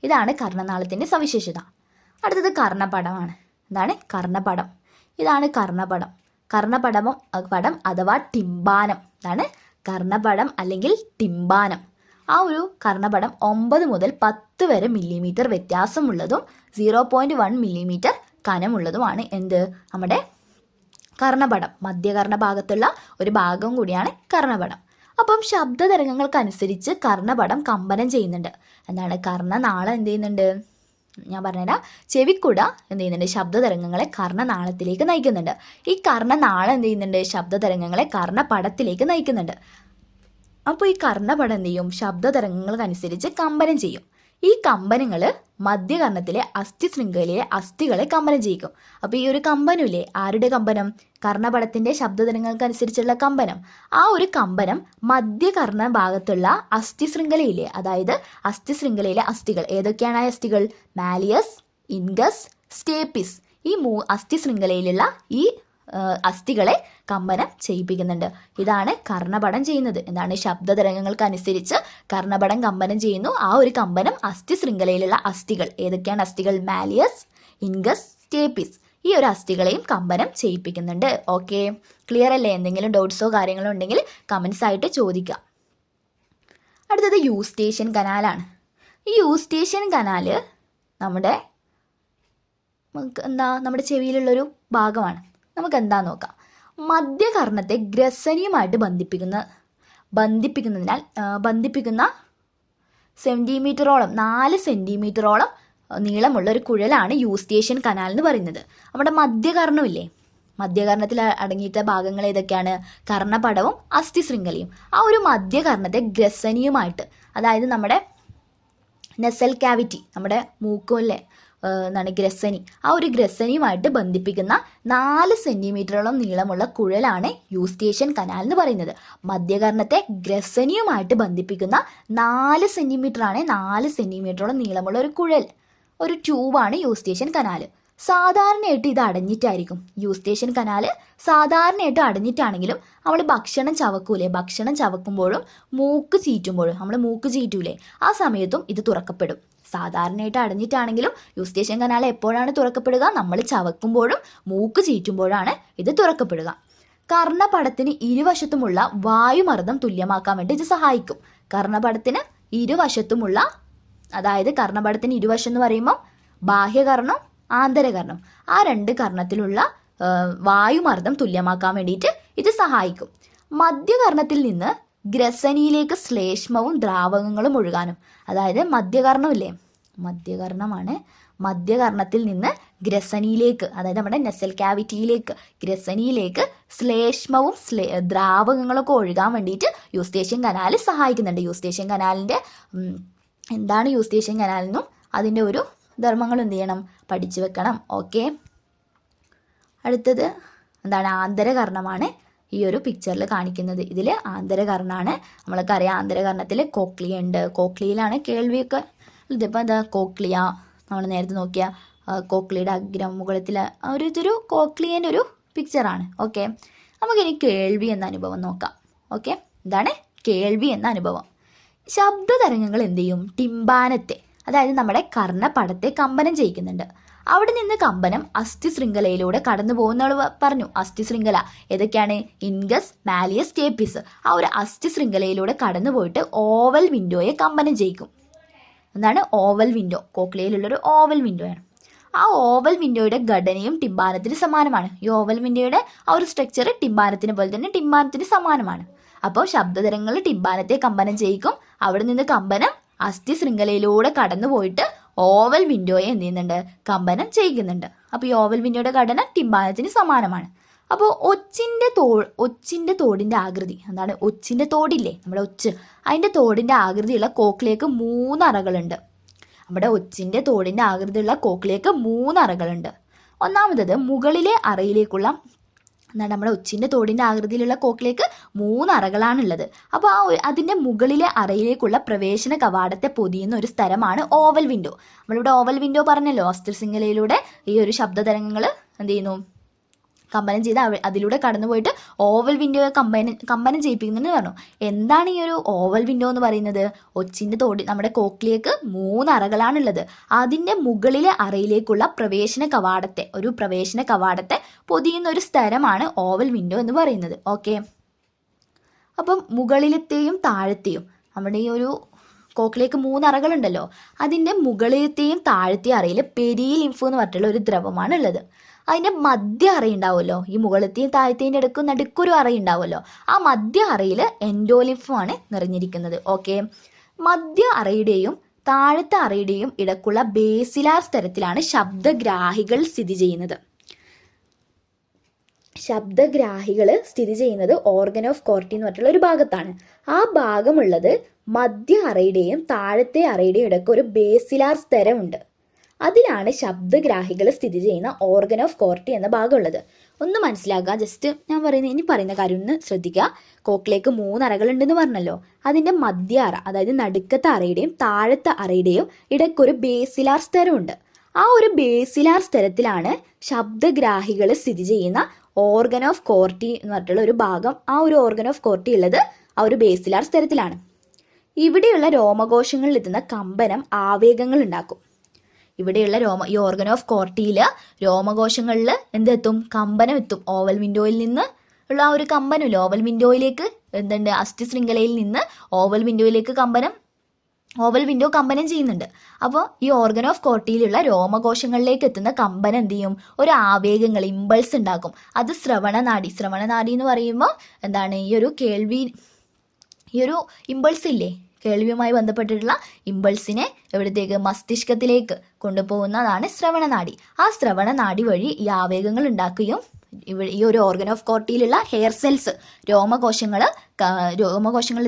ഇതാണ് കർണനാളത്തിൻ്റെ സവിശേഷത. അടുത്തത് കർണപടമാണ്. എന്താണ് കർണപടം? ഇതാണ് കർണപടം. പടം അഥവാ ടിമ്പാനം. ഇതാണ് കർണപടം അല്ലെങ്കിൽ ടിമ്പാനം. ആ ഒരു കർണപടം 9 മുതൽ 10 വരെ മില്ലിമീറ്റർ വ്യത്യാസമുള്ളതും 0.1 മില്ലിമീറ്റർ കനമുള്ളതുമാണ് എന്ത്, നമ്മുടെ കർണപടം. മധ്യകർണ ഭാഗത്തുള്ള ഒരു ഭാഗം കൂടിയാണ് കർണപടം. അപ്പം ശബ്ദതരംഗങ്ങൾക്കനുസരിച്ച് കർണപടം കമ്പനം ചെയ്യുന്നുണ്ട്. എന്താണ് കർണനാളം എന്ത് ചെയ്യുന്നുണ്ട്, ഞാൻ പറഞ്ഞുതരാം. ചെവിക്കുട എന്ത് ചെയ്യുന്നുണ്ട്, ശബ്ദതരംഗങ്ങളെ കർണനാളത്തിലേക്ക് നയിക്കുന്നുണ്ട്. ഈ കർണനാളം എന്ത് ചെയ്യുന്നുണ്ട്, ശബ്ദതരംഗങ്ങളെ കർണപടത്തിലേക്ക് നയിക്കുന്നുണ്ട്. അപ്പോൾ ഈ കർണപടം എന്ത് ചെയ്യും, ശബ്ദതരംഗങ്ങൾക്കനുസരിച്ച് കമ്പനം ചെയ്യും. ഈ കമ്പനങ്ങൾ മധ്യകർണത്തിലെ അസ്ഥി ശൃംഖലയിലെ അസ്ഥികളെ കമ്പനം ചെയ്യിക്കും. അപ്പോൾ ഈ ഒരു കമ്പനമില്ലേ, ആരുടെ കമ്പനം, കർണപടത്തിൻ്റെ ശബ്ദതരംഗങ്ങൾക്കനുസരിച്ചുള്ള കമ്പനം. ആ ഒരു കമ്പനം മധ്യകർണ ഭാഗത്തുള്ള അസ്ഥി ശൃംഖലയിലെ, അതായത് അസ്ഥി ശൃംഖലയിലെ അസ്ഥികൾ ഏതൊക്കെയാണ്? ആ അസ്ഥികൾ മാലിയസ്, ഇൻഗസ്, സ്റ്റേപ്പിസ്. ഈ അസ്ഥി ശൃംഖലയിലുള്ള ഈ അസ്ഥികളെ കമ്പനം ചെയ്യിപ്പിക്കുന്നുണ്ട്. ഇതാണ് കർണപടം ചെയ്യുന്നത്. എന്താണ്, ശബ്ദതരംഗങ്ങൾക്കനുസരിച്ച് കർണപടം കമ്പനം ചെയ്യുന്നു. ആ ഒരു കമ്പനം അസ്ഥി ശൃംഖലയിലുള്ള അസ്ഥികൾ ഏതൊക്കെയാണ്? അസ്ഥികൾ മാലിയസ്, ഇൻഗസ്, സ്റ്റേപ്പിസ്. ഈ ഒരു അസ്ഥികളെയും കമ്പനം ചെയ്യിപ്പിക്കുന്നുണ്ട്. ഓക്കെ, ക്ലിയർ അല്ലേ? എന്തെങ്കിലും ഡൗട്ട്സോ കാര്യങ്ങളോ ഉണ്ടെങ്കിൽ കമൻസ് ആയിട്ട് ചോദിക്കാം. അടുത്തത് യൂസ്റ്റേഷ്യൻ കനാലാണ്. ഈ യൂസ്റ്റേഷ്യൻ കനാല് നമ്മുടെ നമ്മുടെ ചെവിയിലുള്ളൊരു ഭാഗമാണ്. നമുക്ക് എന്താ നോക്കാം. മധ്യകർണത്തെ ഗ്രസനിയുമായിട്ട് ബന്ധിപ്പിക്കുന്ന സെൻറ്റിമീറ്ററോളം 4 സെൻറ്റിമീറ്ററോളം നീളമുള്ള ഒരു കുഴലാണ് യൂസ്റ്റേഷ്യൻ കനാൽ എന്ന് പറയുന്നത്. നമ്മുടെ മധ്യകർണമില്ലേ, മധ്യകർണത്തിൽ അടങ്ങിയിട്ട ഭാഗങ്ങൾ ഏതൊക്കെയാണ്? കർണപടവും അസ്ഥി ശൃംഖലയും. ആ ഒരു മധ്യകർണത്തെ ഗ്രസനിയുമായിട്ട്, അതായത് നമ്മുടെ നെസൽ ക്യാവിറ്റി, നമ്മുടെ മൂക്കുമല്ലേ എന്താണ് ഗ്രസനി, ആ ഒരു ഗ്രസനിയുമായിട്ട് ബന്ധിപ്പിക്കുന്ന 4 സെൻറ്റിമീറ്ററോളം നീളമുള്ള കുഴലാണ് യൂസ്റ്റേഷ്യൻ കനാൽ എന്ന് പറയുന്നത്. മധ്യകർണത്തെ ഗ്രസനിയുമായിട്ട് ബന്ധിപ്പിക്കുന്ന 4 സെൻറ്റിമീറ്ററാണ്, 4 സെൻറ്റിമീറ്ററോളം നീളമുള്ള ഒരു കുഴൽ, ഒരു ട്യൂബാണ് യൂസ്റ്റേഷ്യൻ കനാൽ. സാധാരണയായിട്ട് ഇത് അടഞ്ഞിട്ടായിരിക്കും. യൂസ്റ്റേഷ്യൻ കനാൽ സാധാരണയായിട്ട് അടഞ്ഞിട്ടാണെങ്കിലും നമ്മൾ ഭക്ഷണം ചവക്കൂലേ, ഭക്ഷണം ചവക്കുമ്പോഴും മൂക്ക് ചീറ്റുമ്പോഴും, നമ്മൾ മൂക്ക് ചീറ്റൂലേ, ആ സമയത്തും ഇത് തുറക്കപ്പെടും. സാധാരണയായിട്ട് അടഞ്ഞിട്ടാണെങ്കിലും യൂസ്റ്റേഷ്യൻ കനാൽ എപ്പോഴാണ് തുറക്കപ്പെടുക? നമ്മൾ ചവക്കുമ്പോഴും മൂക്ക് ചീറ്റുമ്പോഴാണ് ഇത് തുറക്കപ്പെടുക. കർണപടത്തിന് ഇരുവശത്തുമുള്ള വായുമർദ്ദം തുല്യമാക്കാൻ വേണ്ടി ഇത് സഹായിക്കും. കർണപടത്തിന് ഇരുവശത്തുമുള്ള, അതായത് കർണപടത്തിന് ഇരുവശം എന്ന് പറയുമ്പോൾ ബാഹ്യകർണം, ആന്തരകർണം, ആ 2 കർണത്തിലുള്ള വായുമർദ്ദം തുല്യമാക്കാൻ വേണ്ടിയിട്ട് ഇത് സഹായിക്കും. മധ്യകർണത്തിൽ നിന്ന് ഗ്രസനിയിലേക്ക് ശ്ലേഷ്മവും ദ്രാവകങ്ങളും ഒഴുകാനും, അതായത് മധ്യകർണമില്ലേ, മധ്യകർണമാണ്, മധ്യകർണത്തിൽ നിന്ന് ഗ്രസനിയിലേക്ക്, അതായത് നമ്മുടെ നെസൽ ക്യാവിറ്റിയിലേക്ക്, ഗ്രസനിയിലേക്ക് ശ്ലേഷ്മവും ദ്രാവകങ്ങളൊക്കെ ഒഴുകാൻ വേണ്ടിയിട്ട് യൂസ്റ്റേഷ്യൻ കനാൽ സഹായിക്കുന്നുണ്ട്. യൂസ്റ്റേഷ്യൻ കനാലിൻ്റെ എന്താണ് യൂസ്റ്റേഷ്യൻ കനാലെന്നും അതിൻ്റെ ഒരു ധർമ്മങ്ങൾ എന്ത് ചെയ്യണം, പഠിച്ചു വെക്കണം. ഓക്കെ, അടുത്തത് എന്താണ്, ആന്തരകർണമാണ് ഈ ഒരു പിക്ചറിൽ കാണിക്കുന്നത്. ഇതിൽ ആന്തരകർണമാണ്. നമ്മൾക്ക് അറിയാം ആന്തരകർണത്തിൽ കോക്ലിയ ഉണ്ട്. കോക്ലിയയിലാണ് കേൾവിയൊക്കെ. ഇതിപ്പോൾ എന്താ കോക്ലിയ, നമ്മൾ നേരത്തെ നോക്കിയ കോക്ലിയുടെ അഗ്രം മുകളിൽ ഇതൊരു കോക്ലിയൻ്റെ ഒരു പിക്ചറാണ്. ഓക്കെ, നമുക്കിനി കേൾവി എന്ന അനുഭവം നോക്കാം. ഓക്കെ, ഇതാണ് കേൾവി എന്ന അനുഭവം. ശബ്ദതരംഗങ്ങൾ എന്ത് ചെയ്യും, ടിമ്പാനത്തെ, അതായത് നമ്മുടെ കർണപടത്തെ കമ്പനം ചെയ്യിക്കുന്നുണ്ട്. അവിടെ നിന്ന് കമ്പനം അസ്ഥി ശൃംഖലയിലൂടെ കടന്നു പോകുന്ന പറഞ്ഞു. അസ്ഥി ശൃംഖല ഏതൊക്കെയാണ്? ഇൻഗസ്, മാലിയസ്, സ്റ്റേപ്പിസ്. ആ ഒരു അസ്ഥി ശൃംഖലയിലൂടെ കടന്നു പോയിട്ട് ഓവൽ വിൻഡോയെ കമ്പനം ചെയ്യിക്കും. എന്താണ് ഓവൽ വിൻഡോ? കോക്ലിയയിലുള്ളൊരു ഓവൽ വിൻഡോയാണ്. ആ ഓവൽ വിൻഡോയുടെ ഘടനയും ടിമ്പാനത്തിന് സമാനമാണ്. ഈ ഓവൽ വിൻഡോയുടെ ആ ഒരു സ്ട്രക്ചർ ടിമ്പാനത്തിന് പോലെ തന്നെ ടിമ്പാനത്തിന് സമാനമാണ്. അപ്പോൾ ശബ്ദതരംഗങ്ങൾ ടിമ്പാനത്തെ കമ്പനം ചെയ്യിക്കും. അവിടെ നിന്ന് കമ്പനം അസ്ഥി ശൃംഖലയിലൂടെ കടന്നു പോയിട്ട് ഓവൽ വിൻഡോയെ എന്ത് ചെയ്യുന്നുണ്ട്, കമ്പനം ചെയ്യിക്കുന്നുണ്ട്. അപ്പോൾ ഈ ഓവൽ വിൻഡോയുടെ ഘടന ടിമ്പാനത്തിന് സമാനമാണ്. അപ്പോൾ ഒച്ചിൻ്റെ തോടിൻ്റെ ആകൃതി എന്താണ്? ഒച്ചിൻ്റെ തോടില്ലേ, നമ്മുടെ ഒച്ച്, അതിൻ്റെ തോടിൻ്റെ ആകൃതിയുള്ള കോക്ലിയക്ക് 3 അറകളുണ്ട്. നമ്മുടെ ഒച്ചിൻ്റെ തോടിൻ്റെ ആകൃതിയുള്ള കോക്ലിയക്ക് 3 അറകളുണ്ട്. ഒന്നാമത്തത് മുകളിലെ അറയിലേക്കുള്ള നമ്മുടെ ഒച്ചിൻ്റെ തോടിൻ്റെ ആകൃതിയിലുള്ള കോക്കിലേക്ക് 3 അറകളാണുള്ളത്. അപ്പോൾ അതിൻ്റെ മുകളിലെ അറയിലേക്കുള്ള പ്രവേശന കവാടത്തെ പൊതിയുന്ന ഒരു സ്ഥലമാണ് ഓവൽ വിൻഡോ. നമ്മളിവിടെ ഓവൽ വിൻഡോ പറഞ്ഞല്ലോ, അസ്ഥിശൃംഖലയിലൂടെ ഈ ഒരു ശബ്ദതരംഗങ്ങൾ എന്ത് ചെയ്യുന്നു, കമ്പനം ചെയ്ത് അതിലൂടെ കടന്നു പോയിട്ട് ഓവൽ വിൻഡോയെ കമ്പനം ചെയ്യിപ്പിക്കുന്നുണ്ട് പറഞ്ഞു. എന്താണ് ഈ ഒരു ഓവൽ വിൻഡോ എന്ന് പറയുന്നത്? ഒച്ചിൻ്റെ തോടി നമ്മുടെ കോക്ലിയക്ക് 3 അറകളാണുള്ളത്. അതിൻ്റെ മുകളിലെ അറയിലേക്കുള്ള പ്രവേശന കവാടത്തെ പൊതിയുന്ന ഒരു സ്ഥലമാണ് ഓവൽ വിൻഡോ എന്ന് പറയുന്നത്. ഓക്കെ, അപ്പം മുകളിലത്തെയും താഴത്തെയും നമ്മുടെ ഈ ഒരു കോക്ലിയക്ക് 3 അറകളുണ്ടല്ലോ, അതിൻ്റെ മുകളിലത്തെയും താഴത്തെയും അറയിൽ പെരിലിംഫ് എന്ന് പറഞ്ഞിട്ടുള്ള ഒരു ദ്രവമാണ് ഉള്ളത്. അതിൻ്റെ മധ്യ അറയുണ്ടാവുമല്ലോ, ഈ മുകളിലത്തെയും താഴത്തെയും നടുക്കൊരു അറയുണ്ടാവുമല്ലോ, ആ മധ്യ അറയിൽ എൻഡോലിംഫുമാണ് നിറഞ്ഞിരിക്കുന്നത്. ഓക്കെ, മധ്യ അറയുടെയും താഴത്തെ അറയുടെയും ഇടക്കുള്ള ബേസിലാർ സ്തരത്തിലാണ് ശബ്ദഗ്രാഹികൾ സ്ഥിതി ചെയ്യുന്നത്. ശബ്ദഗ്രാഹികൾ സ്ഥിതി ചെയ്യുന്നത് ഓർഗൻ ഓഫ് കോർട്ടി എന്ന് പറഞ്ഞിട്ടുള്ള ഒരു ഭാഗത്താണ്. ആ ഭാഗമുള്ളത് മധ്യ അറയുടെയും താഴത്തെ അറയുടെയും ഇടയ്ക്ക് ഒരു ബേസിലാർ സ്തരമുണ്ട്. അതിലാണ് ശബ്ദഗ്രാഹികൾ സ്ഥിതി ചെയ്യുന്ന ഓർഗൻ ഓഫ് കോർട്ടി എന്ന ഭാഗമുള്ളത്. ഒന്ന് മനസ്സിലാക്കുക, ജസ്റ്റ് ഞാൻ പറയുന്ന കാര്യം ഒന്ന് ശ്രദ്ധിക്കുക. കോക്കിലേക്ക് 3 അറകളുണ്ടെന്ന് പറഞ്ഞല്ലോ, അതിൻ്റെ മധ്യ അറ, അതായത് നടുക്കത്തെ അറയുടെയും താഴത്തെ അറയുടെയും ഇടയ്ക്കൊരു ബേസിലാർ സ്തരമുണ്ട്. ആ ഒരു ബേസിലാർ സ്തരത്തിലാണ് ശബ്ദഗ്രാഹികൾ സ്ഥിതി ചെയ്യുന്ന ഓർഗൻ ഓഫ് കോർട്ടി എന്ന് പറഞ്ഞിട്ടുള്ള ഒരു ഭാഗം. ആ ഒരു ഓർഗൻ ഓഫ് കോർട്ടി ഉള്ളത് ആ ഒരു ബേസിലാർ സ്തരത്തിലാണ്. ഇവിടെയുള്ള രോമകോശങ്ങളിൽ എത്തുന്ന കമ്പനം ആവേഗങ്ങൾ ഉണ്ടാക്കും. ഇവിടെയുള്ള ഈ ഓർഗൻ ഓഫ് കോർട്ടിയിൽ രോമകോശങ്ങളിൽ എന്തെത്തും? കമ്പനം എത്തും. ഓവൽ വിൻഡോയിൽ നിന്ന് ഉള്ള ആ ഒരു കമ്പനമില്ല, ഓവൽ വിൻഡോയിലേക്ക് എന്തുണ്ട്, അസ്ഥി ശൃംഖലയിൽ നിന്ന് ഓവൽ വിൻഡോ കമ്പനം ചെയ്യുന്നുണ്ട്. അപ്പോൾ ഈ ഓർഗൻ ഓഫ് കോർട്ടിയിലുള്ള രോമകോശങ്ങളിലേക്ക് എത്തുന്ന കമ്പനം എന്ത് ചെയ്യും? ഒരു ആവേഗങ്ങൾ, ഇമ്പൾസ് ഉണ്ടാക്കും. അത് ശ്രവണനാഡി എന്ന് പറയുമ്പോൾ എന്താണ്, ഈ ഒരു ഇമ്പൾസ് ഇല്ലേ, കേൾവിയുമായി ബന്ധപ്പെട്ടിട്ടുള്ള ഇമ്പൾസിനെ എവിടത്തേക്ക്? മസ്തിഷ്കത്തിലേക്ക് കൊണ്ടുപോകുന്നതാണ് ശ്രവണനാഡി. ആ ശ്രവണനാഡി വഴി ഈ ആവേഗങ്ങൾ ഉണ്ടാക്കുകയും ഈ ഒരു ഓർഗൻ ഓഫ് കോർട്ടിയിലുള്ള ഹെയർ സെൽസ്, രോമകോശങ്ങളിൽ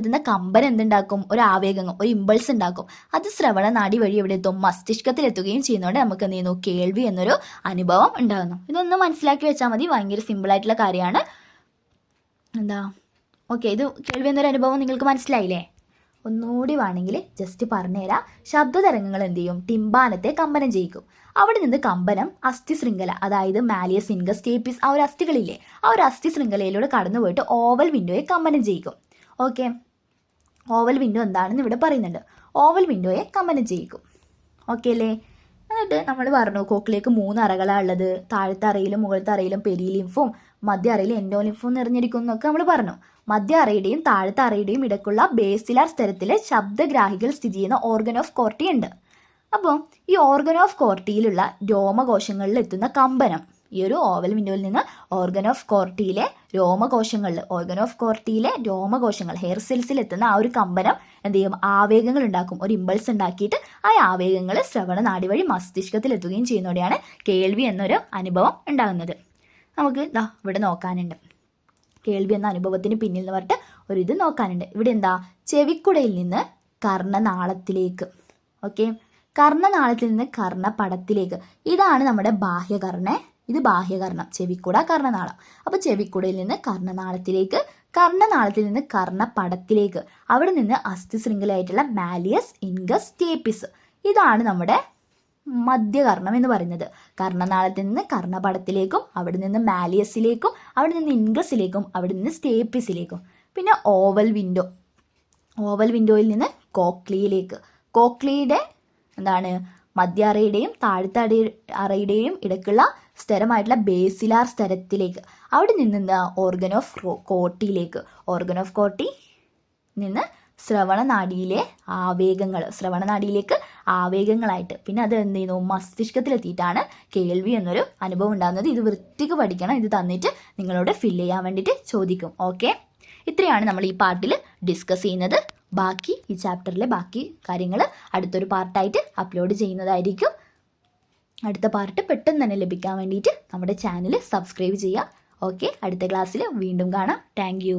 എത്തുന്ന കമ്പനം എന്തുണ്ടാക്കും? ഒരു ആവേഗങ്ങൾ, ഒരു ഇമ്പൾസ് ഉണ്ടാക്കും. അത് ശ്രവണനാഡി വഴി എവിടെ എത്തും? മസ്തിഷ്കത്തിലെത്തുകയും ചെയ്യുന്നതുകൊണ്ട് നമുക്ക് എന്ത് ചെയ്യുന്നു? കേൾവി എന്നൊരു അനുഭവം ഉണ്ടാകുന്നു. ഇതൊന്ന് മനസ്സിലാക്കി വെച്ചാൽ മതി, ഭയങ്കര സിമ്പിളായിട്ടുള്ള കാര്യമാണ്. ഓക്കെ, ഇത് കേൾവി എന്നൊരു അനുഭവം നിങ്ങൾക്ക് മനസ്സിലായില്ലേ? ഒന്നുകൂടി വേണമെങ്കിൽ ജസ്റ്റ് പറഞ്ഞുതരാം. ശബ്ദതരംഗങ്ങൾ എന്ത് ചെയ്യും? ടിമ്പാനത്തെ കമ്പനം ചെയ്യിക്കും. അവിടെ നിന്ന് കമ്പനം അസ്ഥി ശൃംഖല, അതായത് മാലിയസ്, ഇൻഗസ്, സ്റ്റേപ്പിസ്, ആ ഒരു അസ്ഥികളില്ലേ, ആ ഒരു അസ്ഥി ശൃംഖലയിലൂടെ കടന്നു പോയിട്ട് ഓവൽ വിൻഡോയെ കമ്പനം ചെയ്യിക്കും. ഓക്കെ, ഓവൽ വിൻഡോ എന്താണെന്ന് ഇവിടെ പറയുന്നുണ്ട്. ഓവൽ വിൻഡോയെ കമ്പനം ചെയ്യിക്കും. ഓക്കെ അല്ലേ? എന്നിട്ട് നമ്മൾ പറഞ്ഞു കോക്കിലേക്ക് 3 അറകളാണ് ഉള്ളത്. താഴത്തെ അറയിലും മുകളിലത്തെ അറയിലും പെരിലിംഫും മധ്യ അറയിൽ എൻഡോലിംഫും നിറഞ്ഞിരിക്കും എന്നൊക്കെ നമ്മൾ പറഞ്ഞു. മധ്യ അറയുടെയും താഴത്തെ അറയുടെയും ഇടയ്ക്കുള്ള ബേസിലാർ സ്തരത്തിൽ ശബ്ദഗ്രാഹികൾ സ്ഥിതി ചെയ്യുന്ന ഓർഗൻ ഓഫ് കോർട്ടി ഉണ്ട്. അപ്പോൾ ഈ ഓർഗൻ ഓഫ് കോർട്ടിയിലുള്ള രോമകോശങ്ങളിൽ എത്തുന്ന കമ്പനം, ഈ ഒരു ഓവൽ വിൻഡോയിൽ നിന്ന് ഓർഗൻ ഓഫ് കോർട്ടിയിലെ രോമകോശങ്ങൾ ഹെയർ സെൽസിൽ എത്തുന്ന ആ ഒരു കമ്പനം എന്ത് ചെയ്യും? ആവേഗങ്ങൾ ഉണ്ടാക്കും, ഒരു ഇമ്പൾസ് ഉണ്ടാക്കിയിട്ട് ആ ആവേഗങ്ങൾ ശ്രവണനാഡി വഴി മസ്തിഷ്കത്തിൽ എത്തുകയും ചെയ്യുന്നതോടെയാണ് കേൾവി എന്നൊരു അനുഭവം ഉണ്ടാകുന്നത്. നമുക്ക് ഇവിടെ നോക്കാനുണ്ട്. കേൾവി എന്ന അനുഭവത്തിന് പിന്നിൽ എന്ന് പറഞ്ഞിട്ട് ഒരിത് നോക്കാനുണ്ട്. ഇവിടെ എന്താ? ചെവിക്കുടയിൽ നിന്ന് കർണനാളത്തിലേക്ക്. ഓക്കെ, കർണനാളത്തിൽ നിന്ന് കർണപടത്തിലേക്ക്. ഇതാണ് നമ്മുടെ ബാഹ്യകർണം. ഇത് ബാഹ്യകർണം, ചെവിക്കുട, കർണനാളം. അപ്പോൾ ചെവിക്കുടയിൽ നിന്ന് കർണനാളത്തിലേക്ക്, കർണനാളത്തിൽ നിന്ന് കർണപടത്തിലേക്ക്, അവിടെ നിന്ന് അസ്ഥി ശൃംഖലയായിട്ടുള്ള മാലിയസ്, ഇൻഗസ്, സ്റ്റേപ്പിസ്. ഇതാണ് നമ്മുടെ മധ്യകർണം എന്ന് പറയുന്നത്. കർണനാളത്തിൽ നിന്ന് കർണപടത്തിലേക്കും, അവിടെ നിന്ന് മാലിയസിലേക്കും, അവിടെ നിന്ന് ഇൻഗസിലേക്കും, അവിടെ നിന്ന് സ്റ്റേപ്പിസിലേക്കും. പിന്നെ ഓവൽ വിൻഡോയിൽ നിന്ന് കോക്ലിയിലേക്ക്. കോക്ലിയുടെ എന്താണ്? മധ്യ അറയുടെയും താഴത്തെ അറയുടെയും ഇടയ്ക്കുള്ള സ്ഥിരമായിട്ടുള്ള ബേസിലാർ സ്ഥലത്തിലേക്ക്. അവിടെ നിന്ന് എന്താ? ഓർഗൻ ഓഫ് കോർട്ടിയിലേക്ക്. ഓർഗൻ ഓഫ് കോർട്ടി നിന്ന് ശ്രവണനാഡിയിലേക്ക് ആവേഗങ്ങളായിട്ട്, പിന്നെ അത് എന്ത് ചെയ്യുന്നു? മസ്തിഷ്കത്തിലെത്തിയിട്ടാണ് കേൾവി എന്നൊരു അനുഭവം ഉണ്ടാകുന്നത്. ഇത് വൃത്തിക്ക് പഠിക്കണം. ഇത് തന്നിട്ട് നിങ്ങളോട് ഫില്ല് ചെയ്യാൻ വേണ്ടിയിട്ട് ചോദിക്കും. ഓക്കെ, ഇത്രയാണ് നമ്മൾ ഈ പാർട്ടിൽ ഡിസ്കസ് ചെയ്യുന്നത്. ബാക്കി ഈ ചാപ്റ്ററിലെ ബാക്കി കാര്യങ്ങൾ അടുത്തൊരു പാർട്ടായിട്ട് അപ്ലോഡ് ചെയ്യുന്നതായിരിക്കും. അടുത്ത പാർട്ട് പെട്ടെന്ന് തന്നെ ലഭിക്കാൻ വേണ്ടിയിട്ട് നമ്മുടെ ചാനൽ സബ്സ്ക്രൈബ് ചെയ്യുക. ഓക്കെ, അടുത്ത ക്ലാസ്സിൽ വീണ്ടും കാണാം. Thank you.